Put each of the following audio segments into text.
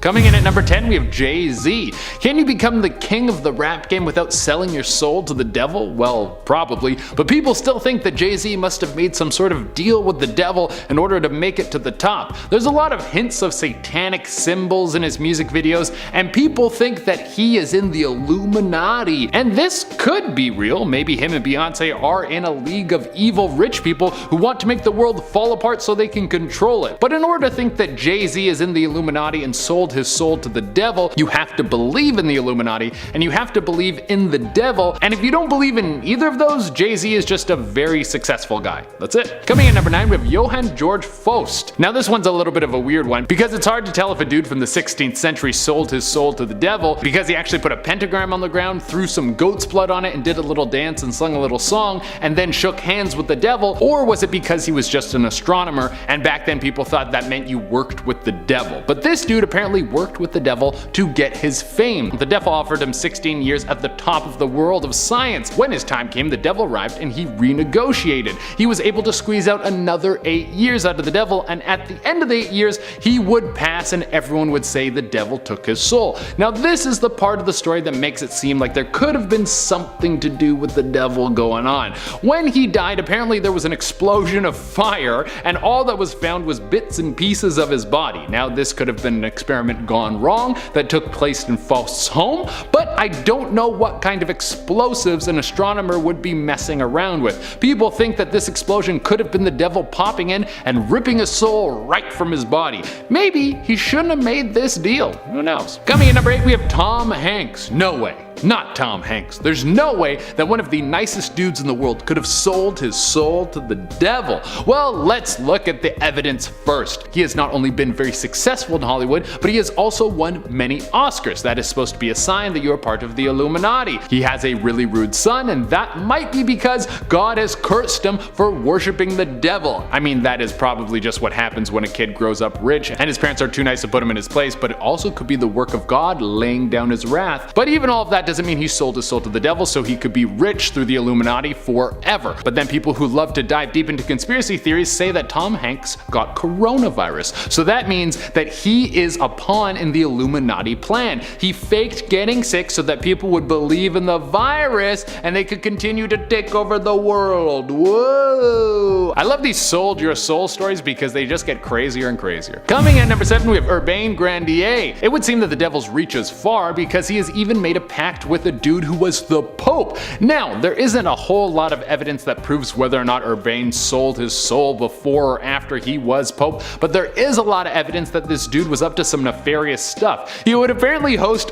Coming in at number 10, we have Jay-Z. Can you become the king of the rap game without selling your soul to the devil? Well, probably, but people still think that Jay-Z must have made some sort of deal with the devil in order to make it to the top. There's a lot of hints of satanic symbols in his music videos, and people think that he is in the Illuminati. And this could be real. Maybe him and Beyonce are in a league of evil rich people who want to make the world fall apart so they can control it. But in order to think that Jay-Z is in the Illuminati and sold his soul to the devil, you have to believe in the Illuminati and you have to believe in the devil. And if you don't believe in either of those, Jay-Z is just a very successful guy. That's it. Coming in number 9, we have Johann George Faust. Now this one's a little bit of a weird one because it's hard to tell if a dude from the 16th century sold his soul to the devil because he actually put a pentagram on the ground, threw some goat's blood on it and did a little dance and sung a little song and then shook hands with the devil, or was it because he was just an astronomer and back then people thought that meant you worked with the devil. But this dude apparently worked with the devil to get his fame. The devil offered him 16 years at the top of the world of science. When his time came, the devil arrived and he renegotiated. He was able to squeeze out another 8 years out of the devil, and at the end of the 8 years he would pass and everyone would say the devil took his soul. Now this is the part of the story that makes it seem like there could have been something to do with the devil going on. When he died, apparently there was an explosion of fire and all that was found was bits and pieces of his body. Now this could have been an experiment gone wrong that took place in Faust's home, but I don't know what kind of explosives an astronomer would be messing around with. People think that this explosion could have been the devil popping in and ripping his soul right from his body. Maybe he shouldn't have made this deal. Who knows? Coming in number 8, we have Tom Hanks. No way. Not Tom Hanks. There's no way that one of the nicest dudes in the world could have sold his soul to the devil. Well, let's look at the evidence first. He has not only been very successful in Hollywood, but he has also won many Oscars. That is supposed to be a sign that you're part of the Illuminati. He has a really rude son, and that might be because God has cursed him for worshiping the devil. I mean, that is probably just what happens when a kid grows up rich and his parents are too nice to put him in his place, but it also could be the work of God laying down his wrath. But even all of that doesn't mean he sold his soul to the devil so he could be rich through the Illuminati forever. But then people who love to dive deep into conspiracy theories say that Tom Hanks got coronavirus. So that means that he is a pawn in the Illuminati plan. He faked getting sick so that people would believe in the virus and they could continue to take over the world. Whoa! I love these sold your soul stories because they just get crazier and crazier. Coming at number 7, we have Urbain Grandier. It would seem that the devil's reaches far because he has even made a pact with a dude who was the Pope. Now, there isn't a whole lot of evidence that proves whether or not Urbain sold his soul before or after he was Pope, but there is a lot of evidence that this dude was up to some nefarious stuff. He would apparently host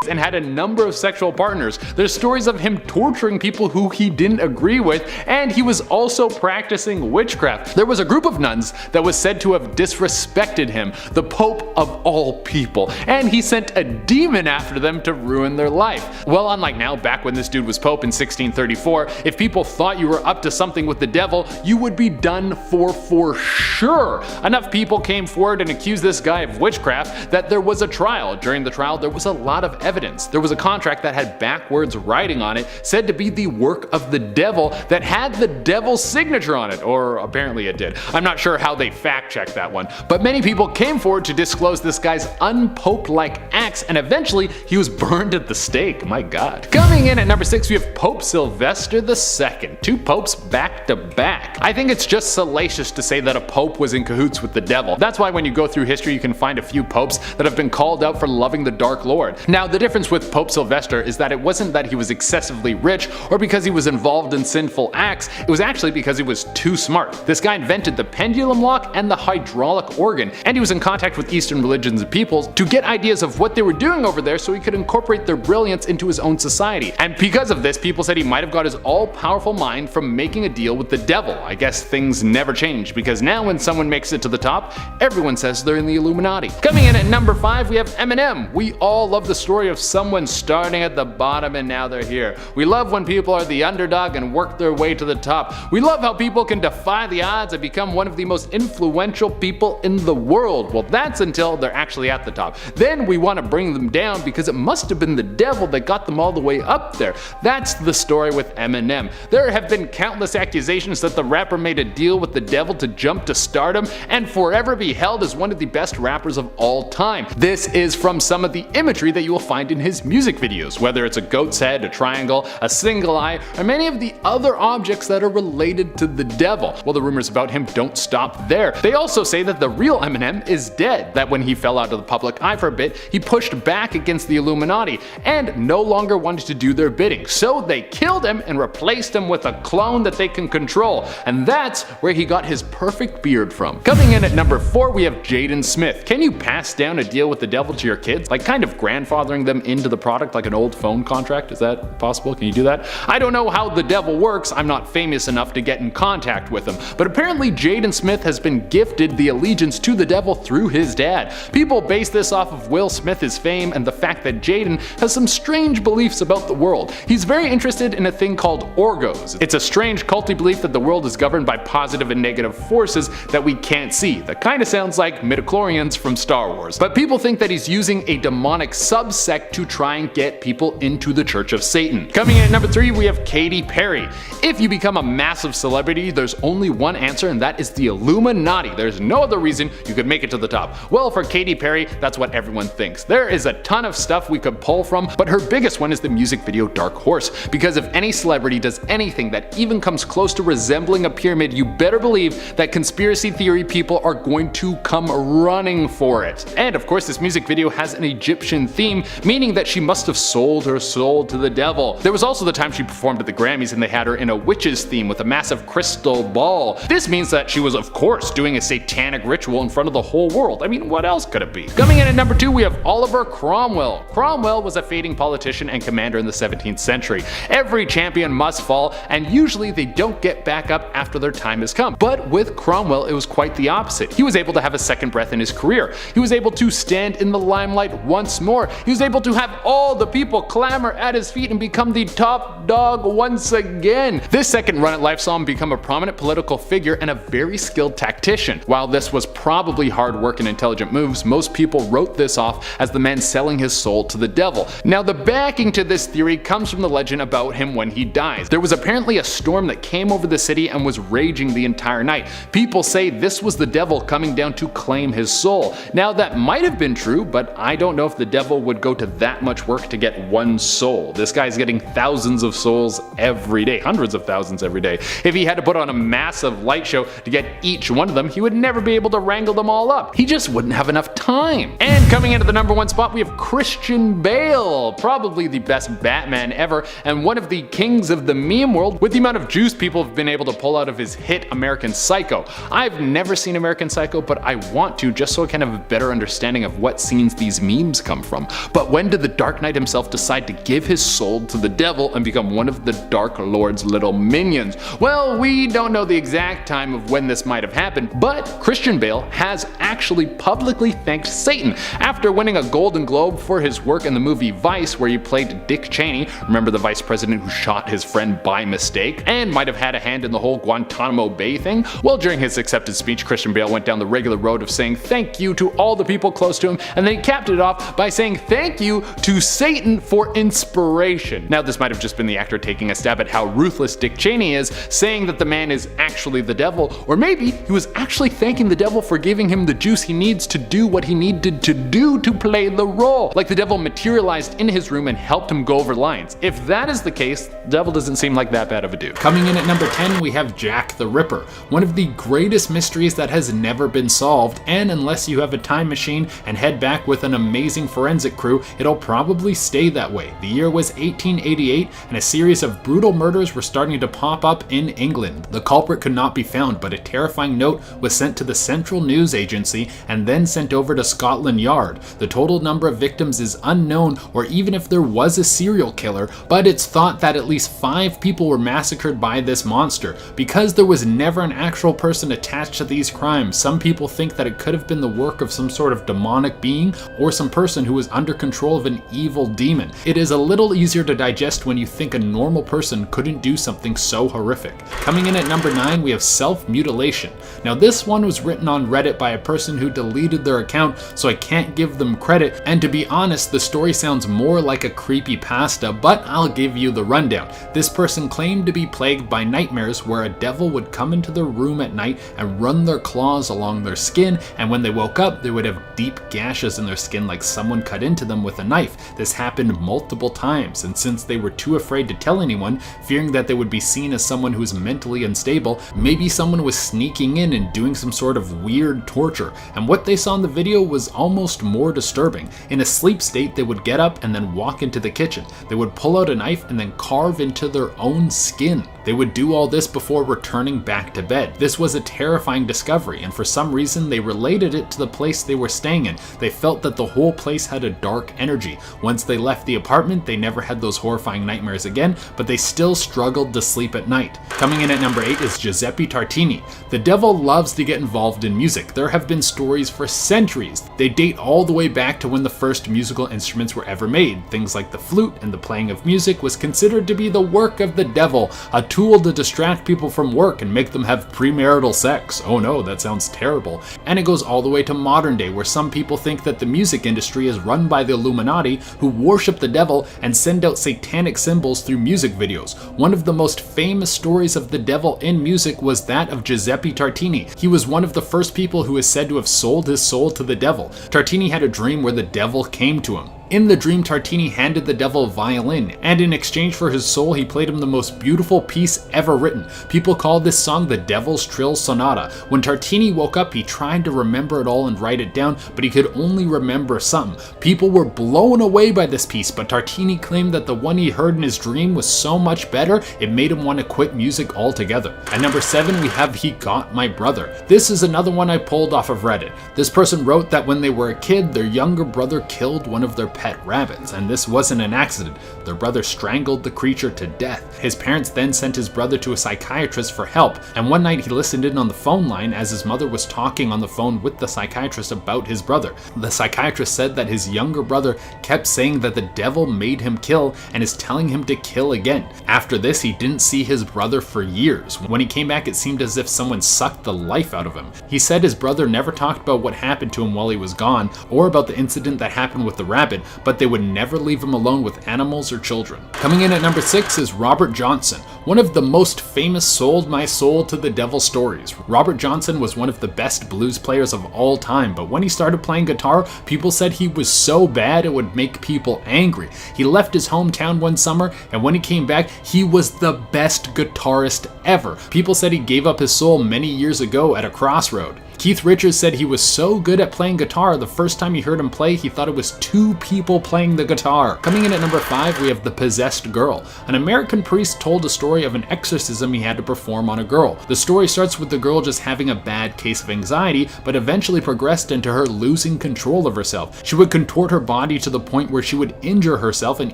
and had a number of sexual partners. There's stories of him torturing people who he didn't agree with, and he was also practicing witchcraft. There was a group of nuns that was said to have disrespected him, the Pope of all people, and he sent a demon after them to ruin their life. Well, unlike now, back when this dude was Pope in 1634, if people thought you were up to something with the devil, you would be done for sure. Enough people came forward and accused this guy of witchcraft that there was a trial. During the trial, there was a lot of evidence. There was a contract that had backwards writing on it, said to be the work of the devil, that had the devil's signature on it, or apparently it did. I'm not sure how they fact-checked that one, but many people came forward to disclose this guy's un-Pope-like acts, and eventually he was burned at the stake. My God. Coming in at number 6, we have Pope Sylvester II. 2 popes back to back. I think it's just salacious to say that a pope was in cahoots with the devil. That's why when you go through history you can find a few popes that have been called out for loving the Dark Lord. Now the difference with Pope Sylvester is that it wasn't that he was excessively rich or because he was involved in sinful acts, it was actually because he was too smart. This guy invented the pendulum lock and the hydraulic organ, and he was in contact with Eastern religions and peoples to get ideas of what they were doing over there so he could incorporate their brilliance into his own society. And because of this, people said he might have got his all-powerful mind from making a deal with the devil. I guess things never change, because now when someone makes it to the top, everyone says they're in the Illuminati. Coming in at number 5, we have EMINEM. We all love the story of someone starting at the bottom and now they're here. We love when people are the underdog and work their way to the top. We love how people can defy the odds and become one of the most influential people in the world. Well, that's until they're actually at the top. Then we want to bring them down because it must have been the devil that got them all the way up there. That's the story with Eminem. There have been countless accusations that the rapper made a deal with the devil to jump to stardom and forever be held as one of the best rappers of all time. This is from some of the imagery that you will find in his music videos, whether it's a goat's head, a triangle, a single eye, or many of the other objects that are related to the devil. Well, the rumors about him don't stop there. They also say that the real Eminem is dead, that when he fell out of the public eye for a bit, he pushed back against the Illuminati and no longer wanted to do their bidding. So they killed him and replaced him with a clone that they can control, and that's where he got his perfect beard from. Coming in at number 4, we have Jaden Smith. Can you pass down a deal with the devil to your kids? Like kind of grandfathering them into the product like an old phone contract? Is that possible? Can you do that? I don't know how the devil works. I'm not famous enough to get in contact with him, but apparently Jaden Smith has been gifted the allegiance to the devil through his dad. People base this off of Will Smith's fame and the fact that Jaden has some strange beliefs about the world. He's very interested in a thing called orgos. It's a strange culty belief that the world is governed by positive and negative forces that we can't see. That kind of sounds like midichlorians from Star Wars. But people think that he's using a demonic subsect to try and get people into the Church of Satan. Coming in at number 3, we have Katy Perry. If you become a massive celebrity, there's only one answer, and that is the Illuminati. There's no other reason you could make it to the top. Well, for Katy Perry, that's what everyone thinks. There is a ton of stuff we could pull from, but her biggest one is the music video Dark Horse. Because if any celebrity does anything that even comes close to resembling a pyramid, you better believe that conspiracy theory people are going to come running for it. And of course, this music video has an Egyptian theme, meaning that she must have sold her soul to the devil. There was also the time she performed at the Grammys and they had her in a witch's theme with a massive crystal ball. This means that she was of course doing a satanic ritual in front of the whole world. I mean, what else could it be? Coming in at number 2, we have Oliver Cromwell. Cromwell was a fading politician and commander in the 17th century. Every champion must fall, and usually they don't get back up after their time has come. But with Cromwell, it was quite the opposite. He was able to have a second breath in his career. He was able to stand in the limelight once more. He was able to have all the people clamor at his feet and become the top dog once again. This second run at life saw him become a prominent political figure and a very skilled tactician. While this was probably hard work and intelligent moves, most people wrote this off as the man selling his soul to the devil. Now, the backing to this theory comes from the legend about him when he dies. There was apparently a storm that came over the city and was raging the entire night. People say this was the devil coming down to claim his soul. Now, that might have been true, but I don't know if the devil would go to that much work to get one soul. This guy's getting thousands of souls every day, hundreds of thousands every day. If he had to put on a massive light show to get each one of them, he would never be able to wrangle them all up. He just wouldn't have enough time. And coming into the number 1 spot, we have Christian Bale, probably the best Batman ever and one of the kings of the meme world, with the amount of juice people have been able to pull out of his hit American Psycho. I've never seen American Psycho, but I want to, just so I can have a better understanding of what scenes these memes come from. But when did the Dark Knight himself decide to give his soul to the devil and become one of the Dark Lord's little minions? Well, we don't know the exact time of when this might have happened, but Christian Bale has actually publicly thanked Satan after winning a Golden Globe for his work in the movie Vice, where he played Dick Cheney, remember the vice president who shot his friend by mistake, and might have had a hand in the whole Guantanamo Bay thing. Well, during his acceptance speech, Christian Bale went down the regular road of saying thank you to all the people close to him, and then he capped it off by saying thank you to Satan for inspiration. Now, this might have just been the actor taking a stab at how ruthless Dick Cheney is, saying that the man is actually the devil, or maybe he was actually thanking the devil for giving him the juice he needs to do what he needed to do to play the role. Like the devil materialized in his room and helped him go over lines. If that is the case, the devil doesn't seem like that bad of a dude. Coming in at number 10, we have Jack the Ripper, one of the greatest mysteries that has never been solved, and unless you have a time machine and head back with an amazing forensic crew, it'll probably stay that way. The year was 1888, and a series of brutal murders were starting to pop up in England. The culprit could not be found, but a terrifying note was sent to the Central News Agency and then sent over to Scotland Yard. The total number of victims is unknown, or even if there was a serial killer, but it's thought that at least 5 people were massacred by this monster. Because there was never an actual person attached to these crimes, some people think that it could have been the work of some sort of demonic being or some person who was under control of an evil demon. It is a little easier to digest when you think a normal person couldn't do something so horrific. Coming in at number 9, we have self-mutilation. Now, this one was written on Reddit by a person who deleted their account, so I can't give them credit credit, and to be honest, the story sounds more like a creepypasta, but I'll give you the rundown. This person claimed to be plagued by nightmares where a devil would come into their room at night and run their claws along their skin, and when they woke up, they would have deep gashes in their skin like someone cut into them with a knife. This happened multiple times, and since they were too afraid to tell anyone, fearing that they would be seen as someone who was mentally unstable, maybe someone was sneaking in and doing some sort of weird torture, and what they saw in the video was almost more disturbing. In a sleep state, they would get up and then walk into the kitchen. They would pull out a knife and then carve into their own skin. They would do all this before returning back to bed. This was a terrifying discovery, and for some reason they related it to the place they were staying in. They felt that the whole place had a dark energy. Once they left the apartment, they never had those horrifying nightmares again, but they still struggled to sleep at night. Coming in at number 8 is Giuseppe Tartini. The devil loves to get involved in music. There have been stories for centuries. They date all the way back to when the first musical instruments were ever made. Things like the flute and the playing of music was considered to be the work of the devil, a tool to distract people from work and make them have premarital sex. Oh no, that sounds terrible. And it goes all the way to modern day, where some people think that the music industry is run by the Illuminati, who worship the devil and send out satanic symbols through music videos. One of the most famous stories of the devil in music was that of Giuseppe Tartini. He was one of the first people who is said to have sold his soul to the devil. Tartini had a dream where the devil came to him. In the dream, Tartini handed the devil a violin, and in exchange for his soul, he played him the most beautiful piece ever written. People called this song the Devil's Trill Sonata. When Tartini woke up, he tried to remember it all and write it down, but he could only remember some. People were blown away by this piece, but Tartini claimed that the one he heard in his dream was so much better, it made him want to quit music altogether. At number 7, we have He Got My Brother. This is another one I pulled off of Reddit. This person wrote that when they were a kid, their younger brother killed one of their pet rabbits, and this wasn't an accident. Their brother strangled the creature to death. His parents then sent his brother to a psychiatrist for help, and one night he listened in on the phone line as his mother was talking on the phone with the psychiatrist about his brother. The psychiatrist said that his younger brother kept saying that the devil made him kill and is telling him to kill again. After this, he didn't see his brother for years. When he came back, it seemed as if someone sucked the life out of him. He said his brother never talked about what happened to him while he was gone, or about the incident that happened with the rabbit, but they would never leave him alone with animals or children. Coming in at number 6 is Robert Johnson, one of the most famous sold my soul to the devil stories. Robert Johnson was one of the best blues players of all time, but when he started playing guitar, people said he was so bad it would make people angry. He left his hometown one summer, and when he came back, he was the best guitarist ever. People said he gave up his soul many years ago at a crossroad. Keith Richards said he was so good at playing guitar, the first time he heard him play, he thought it was 2 people playing the guitar. Coming in at number 5, we have The Possessed Girl. An American priest told a story of an exorcism he had to perform on a girl. The story starts with the girl just having a bad case of anxiety, but eventually progressed into her losing control of herself. She would contort her body to the point where she would injure herself and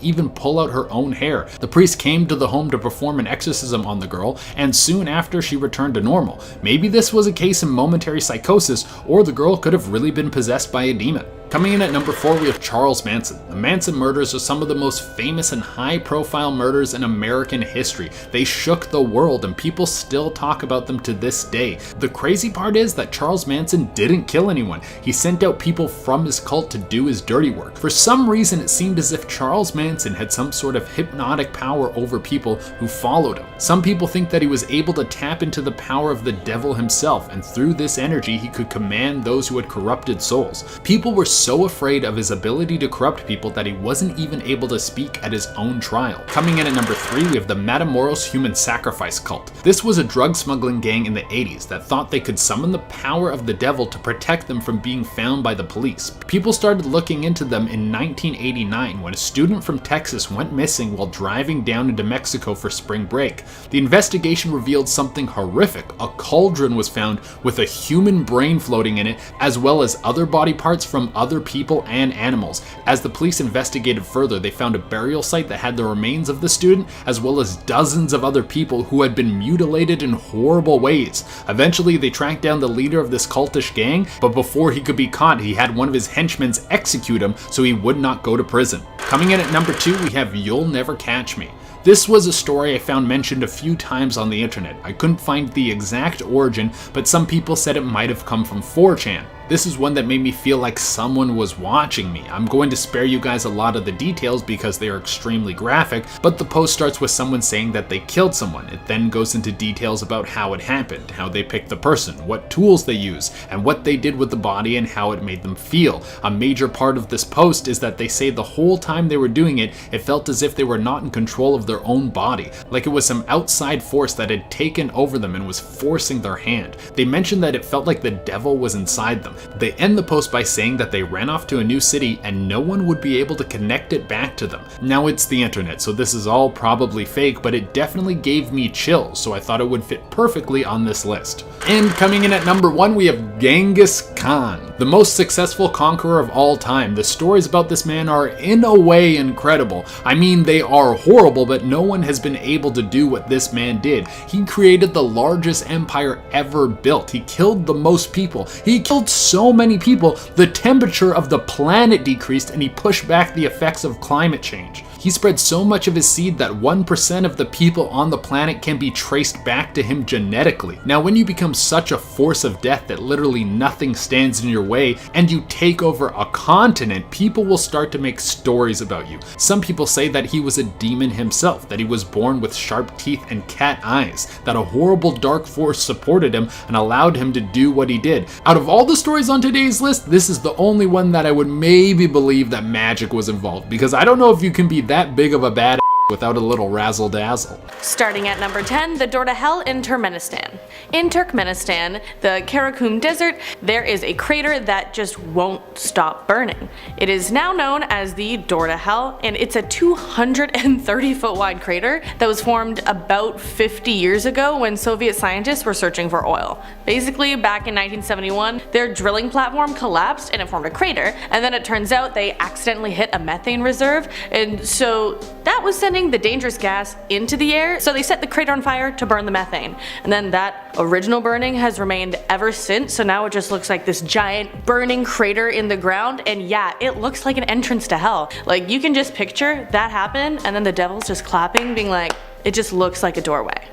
even pull out her own hair. The priest came to the home to perform an exorcism on the girl, and soon after she returned to normal. Maybe this was a case of momentary psychosis, or the girl could have really been possessed by a demon. Coming in at number 4, we have Charles Manson. The Manson murders are some of the most famous and high-profile murders in American history. They shook the world, and people still talk about them to this day. The crazy part is that Charles Manson didn't kill anyone. He sent out people from his cult to do his dirty work. For some reason, it seemed as if Charles Manson had some sort of hypnotic power over people who followed him. Some people think that he was able to tap into the power of the devil himself, and through this energy, he could command those who had corrupted souls. People were so afraid of his ability to corrupt people that he wasn't even able to speak at his own trial. Coming in at number 3, we have the Matamoros human sacrifice cult. This was a drug smuggling gang in the 80s that thought they could summon the power of the devil to protect them from being found by the police. People started looking into them in 1989 when a student from Texas went missing while driving down into Mexico for spring break. The investigation revealed something horrific. A cauldron was found with a human brain floating in it, as well as other body parts from other people and animals. As the police investigated further, they found a burial site that had the remains of the student, as well as dozens of other people who had been mutilated in horrible ways. Eventually, they tracked down the leader of this cultish gang, but before he could be caught, he had one of his henchmen execute him so he would not go to prison. Coming in at number 2, we have You'll Never Catch Me. This was a story I found mentioned a few times on the internet. I couldn't find the exact origin, but some people said it might have come from 4chan. This is one that made me feel like someone was watching me. I'm going to spare you guys a lot of the details because they are extremely graphic, but the post starts with someone saying that they killed someone. It then goes into details about how it happened, how they picked the person, what tools they used, and what they did with the body and how it made them feel. A major part of this post is that they say the whole time they were doing it, it felt as if they were not in control of their own body, like it was some outside force that had taken over them and was forcing their hand. They mentioned that it felt like the devil was inside them. They end the post by saying that they ran off to a new city and no one would be able to connect it back to them. Now it's the internet, so this is all probably fake, but it definitely gave me chills, so I thought it would fit perfectly on this list. And coming in at number 1, we have Genghis Khan, the most successful conqueror of all time. The stories about this man are in a way incredible. I mean, they are horrible, but no one has been able to do what this man did. He created the largest empire ever built. He killed the most people. He killed so many people, the temperature of the planet decreased, and he pushed back the effects of climate change. He spread so much of his seed that 1% of the people on the planet can be traced back to him genetically. Now, when you become such a force of death that literally nothing stands in your way and you take over a continent, people will start to make stories about you. Some people say that he was a demon himself, that he was born with sharp teeth and cat eyes, that a horrible dark force supported him and allowed him to do what he did. Out of all the stories on today's list, this is the only one that I would maybe believe that magic was involved, because I don't know if you can be that big of a bad without a little razzle dazzle. Starting at number 10, the door to hell in Turkmenistan. In Turkmenistan, the Karakum Desert, there is a crater that just won't stop burning. It is now known as the door to hell, and it's a 230-foot wide crater that was formed about 50 years ago when Soviet scientists were searching for oil. Basically, back in 1971, their drilling platform collapsed and it formed a crater, and then it turns out they accidentally hit a methane reserve, and so that was sending the dangerous gas into the air, so they set the crater on fire to burn the methane. And then that original burning has remained ever since, so now it just looks like this giant burning crater in the ground, and yeah, it looks like an entrance to hell. Like, you can just picture that happen, and then the devil's just clapping, being like, it just looks like a doorway.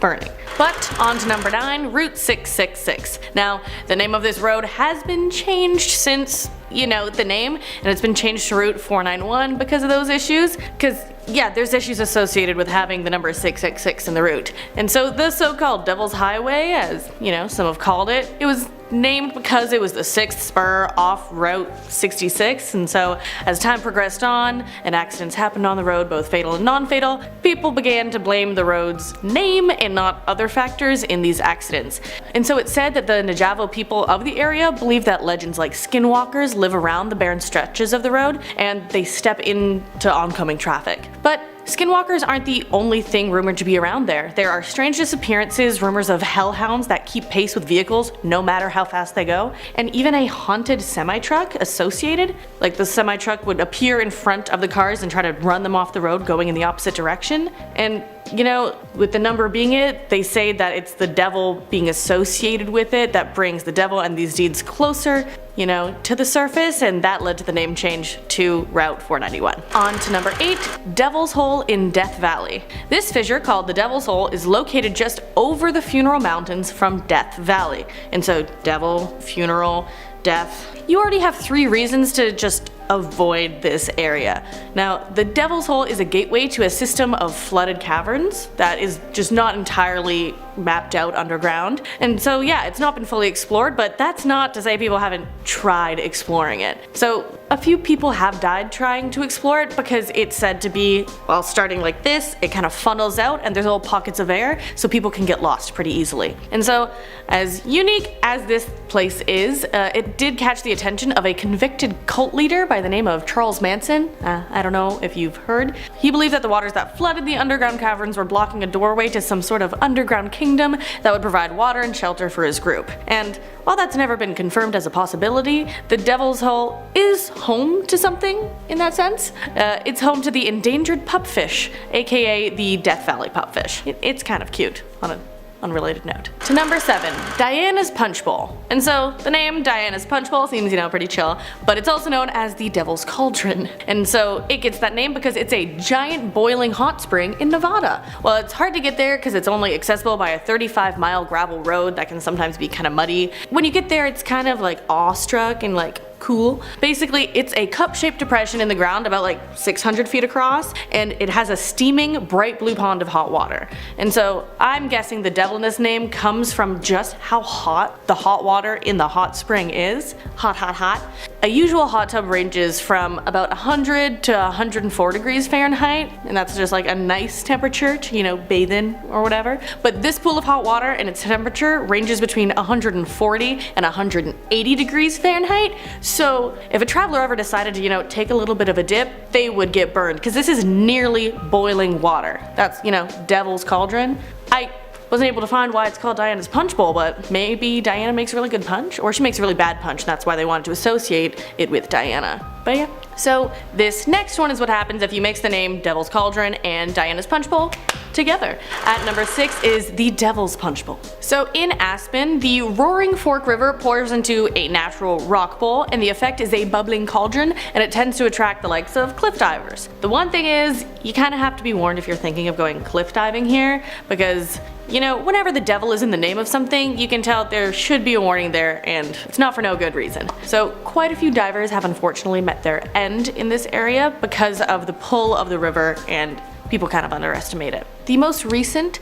Burning. But on to number 9, Route 666. Now, the name of this road has been changed since, you know, the name, and it's been changed to Route 491 because of those issues, because yeah, there's issues associated with having the number 666 in the route. And so the so-called Devil's Highway, as you know, some have called it, it was named because it was the 6th spur off Route 66, and so as time progressed on and accidents happened on the road, both fatal and non-fatal, people began to blame the road's name and not other factors in these accidents. And so it's said that the Najavo people of the area believe that legends like skinwalkers live around the barren stretches of the road and they step into oncoming traffic. But skinwalkers aren't the only thing rumored to be around there. There are strange disappearances, rumors of hellhounds that keep pace with vehicles no matter how fast they go, and even a haunted semi-truck associated. Like, the semi-truck would appear in front of the cars and try to run them off the road going in the opposite direction. And you know, with the number being it, they say that it's the devil being associated with it that brings the devil and these deeds closer, you know, to the surface, and that led to the name change to Route 491. On to number 8, Devil's Hole in Death Valley. This fissure, called the Devil's Hole, is located just over the Funeral Mountains from Death Valley. And so, devil, funeral, death. You already have 3 reasons to just avoid this area. Now, the Devil's Hole is a gateway to a system of flooded caverns that is just not entirely mapped out underground. And so yeah, it's not been fully explored, but that's not to say people haven't tried exploring it. So a few people have died trying to explore it because it's said to be, well, starting like this, it kind of funnels out and there's little pockets of air so people can get lost pretty easily. And so, as unique as this place is, it did catch the attention of a convicted cult leader by the name of Charles Manson. I don't know if you've heard. He believed that the waters that flooded the underground caverns were blocking a doorway to some sort of underground kingdom that would provide water and shelter for his group. And while that's never been confirmed as a possibility, the Devil's Hole is home to something in that sense. It's home to the endangered pupfish, aka the Death Valley pupfish. It's kind of cute on unrelated note. To number 7, Diana's Punch Bowl. And so the name Diana's Punch Bowl seems, pretty chill, but it's also known as the Devil's Cauldron. And so it gets that name because it's a giant boiling hot spring in Nevada. Well, it's hard to get there because it's only accessible by a 35-mile gravel road that can sometimes be kind of muddy. When you get there, it's kind of like awestruck and like cool. Basically, it's a cup-shaped depression in the ground about like 600 feet across, and it has a steaming bright blue pond of hot water. And so I'm guessing the devil in this name comes from just how hot the hot water in the hot spring is. Hot, hot, hot. A usual hot tub ranges from about 100 to 104 degrees Fahrenheit, and that's just like a nice temperature to, bathe in or whatever. But this pool of hot water and its temperature ranges between 140 and 180 degrees Fahrenheit. So if a traveler ever decided to, take a little bit of a dip, they would get burned because this is nearly boiling water. That's, Devil's Cauldron. I wasn't able to find why it's called Diana's Punch Bowl, but maybe Diana makes a really good punch, or she makes a really bad punch, and that's why they wanted to associate it with Diana. But yeah. So this next one is what happens if you mix the name Devil's Cauldron and Diana's Punch Bowl together. At number 6 is the Devil's Punch Bowl. So in Aspen, the Roaring Fork River pours into a natural rock bowl, and the effect is a bubbling cauldron, and it tends to attract the likes of cliff divers. The one thing is, you kind of have to be warned if you're thinking of going cliff diving here, because whenever the devil is in the name of something, you can tell there should be a warning there, and it's not for no good reason. So quite a few divers have unfortunately met their end in this area because of the pull of the river, and people kind of underestimate it. The most recent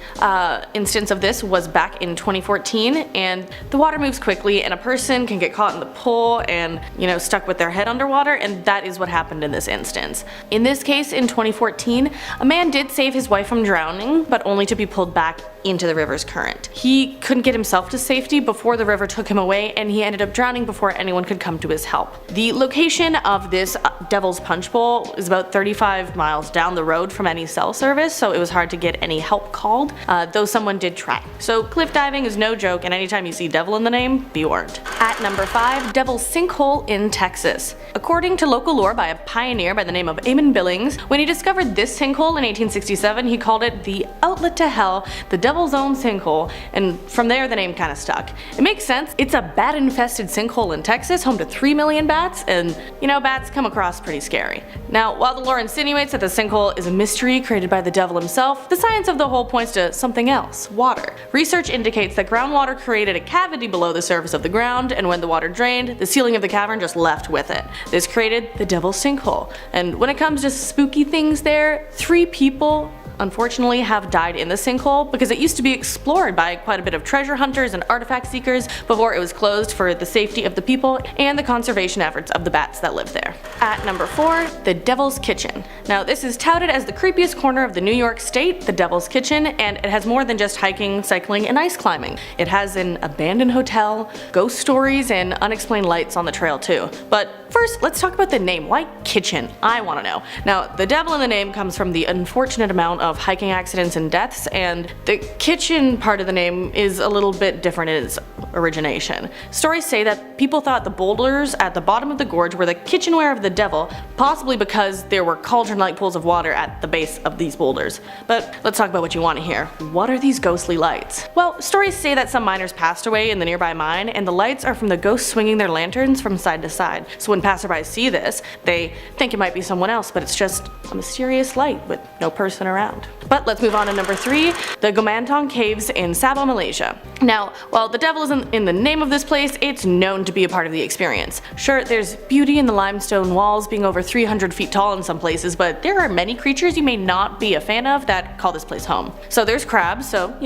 instance of this was back in 2014, and the water moves quickly and a person can get caught in the pull and, stuck with their head underwater, and that is what happened in this instance. In this case, in 2014, a man did save his wife from drowning, but only to be pulled back into the river's current. He couldn't get himself to safety before the river took him away, and he ended up drowning before anyone could come to his help. The location of this Devil's Punch Bowl is about 35 miles down the road from any cell service, so it was hard to get any help called, though someone did try. So cliff diving is no joke, and anytime you see devil in the name, be warned. At number 5, Devil's Sinkhole in Texas. According to local lore by a pioneer by the name of Eamon Billings, when he discovered this sinkhole in 1867, he called it the outlet to hell, the Devil's Own Sinkhole, and from there the name kind of stuck. It makes sense. It's a bat-infested sinkhole in Texas, home to 3 million bats, and bats come across pretty scary. Now, while the lore insinuates that the sinkhole is a mystery created by the devil himself, the science of the hole points to something else: water. Research indicates that groundwater created a cavity below the surface of the ground, and when the water drained, the ceiling of the cavern just left with it. This created the Devil's Sinkhole. And when it comes to spooky things there, 3 people unfortunately have died in the sinkhole because it used to be explored by quite a bit of treasure hunters and artifact seekers before it was closed for the safety of the people and the conservation efforts of the bats that live there. At number 4, the Devil's Kitchen. Now this is touted as the creepiest corner of the New York State, the Devil's Kitchen, and it has more than just hiking, cycling, and ice climbing. It has an abandoned hotel, ghost stories, and unexplained lights on the trail too. But first, let's talk about the name. Why kitchen? I want to know. Now, the devil in the name comes from the unfortunate amount of hiking accidents and deaths, and the kitchen part of the name is a little bit different in its origination. Stories say that people thought the boulders at the bottom of the gorge were the kitchenware of the devil, possibly because there were cauldron-like pools of water at the base of these boulders. But let's talk about what you want to hear. What are these ghostly lights? Well, stories say that some miners passed away in the nearby mine, and the lights are from the ghosts swinging their lanterns from side to side. So when passersby see this, they think it might be someone else, but it's just a mysterious light with no person around. But let's move on to number 3, the GOMANTONG caves in Sabah, Malaysia. Now, while the devil isn't in the name of this place, it's known to be a part of the experience. Sure, there's beauty in the limestone walls being over 300 feet tall in some places, but there are many creatures you may not be a fan of that call this place home. So there's crabs, so,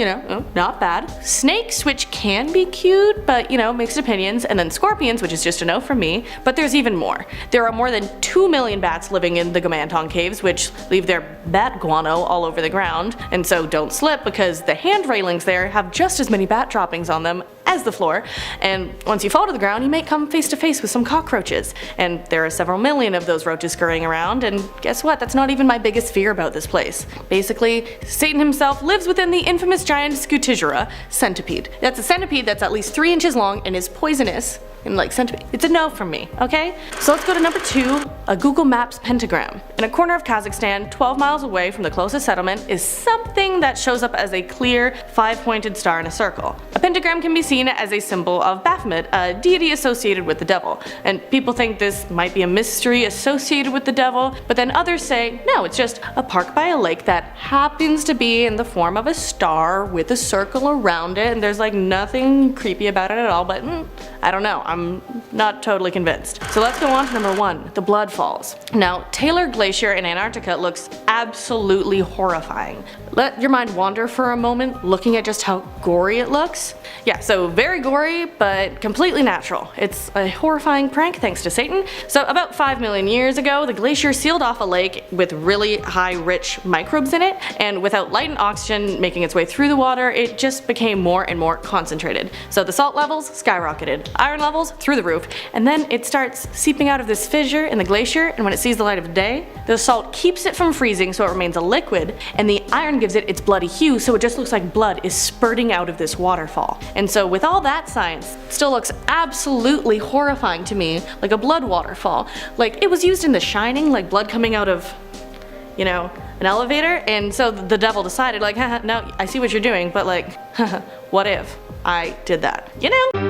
not bad. Snakes, which can be cute, but, mixed opinions. And then scorpions, which is just a no from me, but there's even more. There are more than 2 million bats living in the GOMANTONG caves, which leave their bat guano all over the ground, and so don't slip because the hand railings there have just as many bat droppings on them as the floor, and once you fall to the ground you may come face to face with some cockroaches, and there are several million of those roaches scurrying around, and guess what, that's not even my biggest fear about this place. Basically, Satan himself lives within the infamous giant Scutigera centipede. That's a centipede that's at least 3 inches long and is poisonous, and centipede. It's a no from me, okay? So let's go to number 2, a Google Maps pentagram. In a corner of Kazakhstan, 12 miles away from the closest settlement, is something that shows up as a clear 5-pointed star in a circle. A pentagram can be seen as a symbol of Baphomet, a deity associated with the devil, and people think this might be a mystery associated with the devil, but then others say, no, it's just a park by a lake that happens to be in the form of a star with a circle around it, and there's like nothing creepy about it at all, but I don't know, I'm not totally convinced. So let's go on to number 1, the Blood Falls. Now, Taylor Glacier in Antarctica looks absolutely horrifying. Let your mind wander for a moment, looking at just how gory it looks. Yeah, so very gory, but completely natural. It's a horrifying prank thanks to Satan. So about 5 million years ago, the glacier sealed off a lake with really high rich microbes in it, and without light and oxygen making its way through the water, it just became more and more concentrated. So the salt levels skyrocketed, iron levels through the roof, and then it starts seeping out of this fissure in the glacier, and when it sees the light of day, the salt keeps it from freezing so it remains a liquid, and the iron gives it its bloody hue so it just looks like blood is spurting out of this waterfall. And so with all that science, it still looks absolutely horrifying to me, like a blood waterfall. Like it was used in The Shining, like blood coming out of, you know, an elevator, and so the devil decided like, haha, no, I see what you're doing, but like, what if I did that, you know?